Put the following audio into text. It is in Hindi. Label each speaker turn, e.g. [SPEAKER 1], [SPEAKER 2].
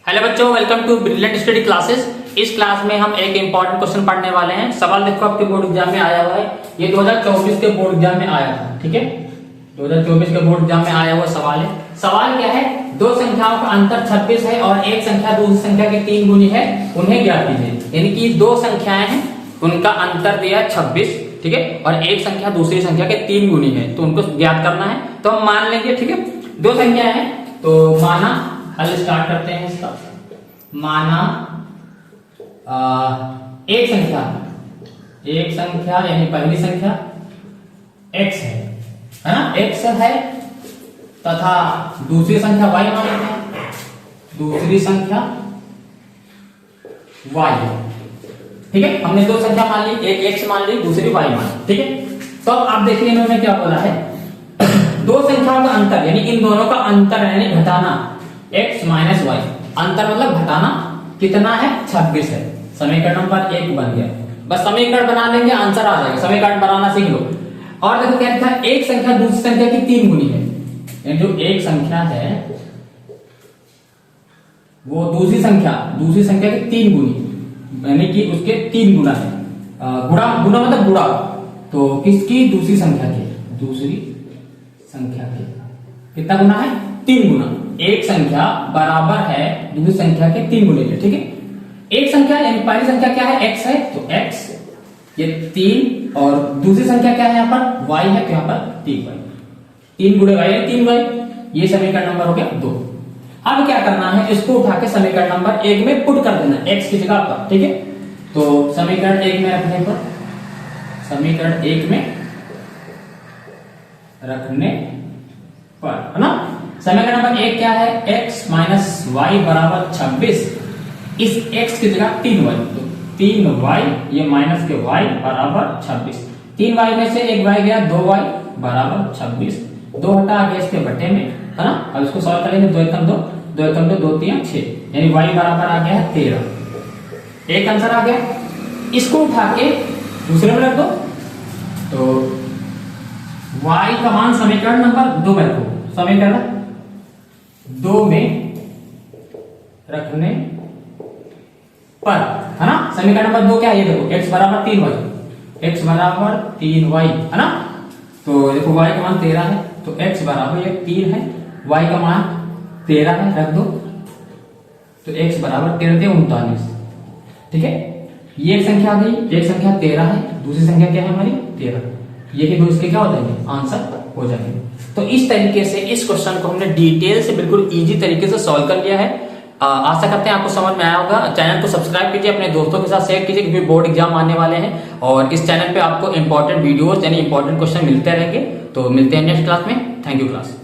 [SPEAKER 1] हेलो बच्चों, welcome to brilliant study classes. इस क्लास में हम एक इंपॉर्टेंट क्वेश्चन पढ़ने वाले हैं। सवाल देखो, आपके बोर्ड एग्जाम में आया हुआ है। ये 2024 के बोर्ड एग्जाम में आया था। ठीक है, 2024 के बोर्ड एग्जाम में आया हुआ सवाल है। सवाल क्या है? दो संख्याओं का अंतर 26 है और एक संख्या दूसरी संख्या के 3 गुनी है, उन्हें ज्ञात कीजिए। यानी कि दो संख्याएं हैं, उनका अंतर दिया 26, ठीक है, और एक संख्या दूसरी संख्या के 3 गुनी है, तो उनको ज्ञात करना है। तो हम मान लेंगे, ठीक है, दो संख्या है तो माना, हल स्टार्ट करते हैं इसका। माना एक संख्या यानी पहली संख्या x है ना, x है, तथा दूसरी संख्या y मान लेते हैं। दूसरी संख्या y है, ठीक है। हमने दो संख्या मान ली, एक x मान ली, दूसरी y मान ली, ठीक है। तो अब आप देखिए इन्होंने क्या बोला है। दो संख्याओं का अंतर यानी इन दोनों का अंतर यानी घटाना, x माइनस y, अंतर मतलब घटाना कितना है? 26 है। समीकरण नंबर 1 बन गया। बस समीकरण बना लेंगे, आंसर आ जाएगा। समीकरण बनाना सीख लो। और देखो क्या था, एक संख्या दूसरी संख्या की 3 गुनी है। यानी जो एक संख्या है वो दूसरी संख्या की 3 गुनी, यानी कि उसके 3 गुना है। गुणा मतलब गुणा, तो किसकी? दूसरी संख्या के कितना गुना है? 3 गुना। एक संख्या बराबर है दूसरी संख्या के 3 गुने के, ठीक है। एक संख्या यानी पहली संख्या क्या है? x है, तो x ये 3, और दूसरी संख्या क्या है? यहाँ पर y है, तो यहाँ पर 3y, 3 गुणे y है 3y। ये समीकरण नंबर हो गया 2। अब क्या करना है, इसको उठा के समीकरण नंबर 1 में पुट कर देना, x की जगह पर, ठीक है। तो समीकरण 1 में रखने पर, है ना, समीकरण नंबर 1 क्या है? x माइनस वाई बराबर 26। इस x की जगह 3y, तो 3y ये माइनस के y बराबर 26। 3y में से एक y गया, 2y बराबर 26। 2 हटा आ गया इसके बटे में, है ना। अब इसको सॉल्व करेंगे, 2 एकम 2, 2 एकम 2, 2 3 6, यानी y बराबर आ गया 13। एक आंसर आ गया। इसको उठा के दूसरे में रख दो, तो y का मान समीकरण नंबर 2 में रखो। समीकरण 2 में रखने पर, है ना, समीकरण नंबर 2 क्या है? ये देखो, x बराबर 3y, है ना। तो देखो y का मान 13 है, तो x बराबर ये 3 है, y का मान 13 है, रख दो, तो x बराबर 13 × 39, ठीक है। ये एक संख्या आ गई, एक संख्या 13 है, दूसरी संख्या क्या है हमारी? 13। ये कि दो इसके क्या हो जाएंगे? आंसर हो जाएंगे। तो इस तरीके से इस क्वेश्चन को हमने डिटेल से बिल्कुल इजी तरीके से सॉल्व कर लिया है। आशा करते हैं आपको समझ में आया होगा। चैनल को सब्सक्राइब कीजिए, अपने दोस्तों के साथ शेयर कीजिए, क्योंकि बोर्ड एग्जाम आने वाले हैं और इस चैनल पे आपको इंपॉर्टेंट वीडियोस यानी इंपॉर्टेंट क्वेश्चन मिलते रहेंगे। तो मिलते हैं नेक्स्ट क्लास में। Thank you class.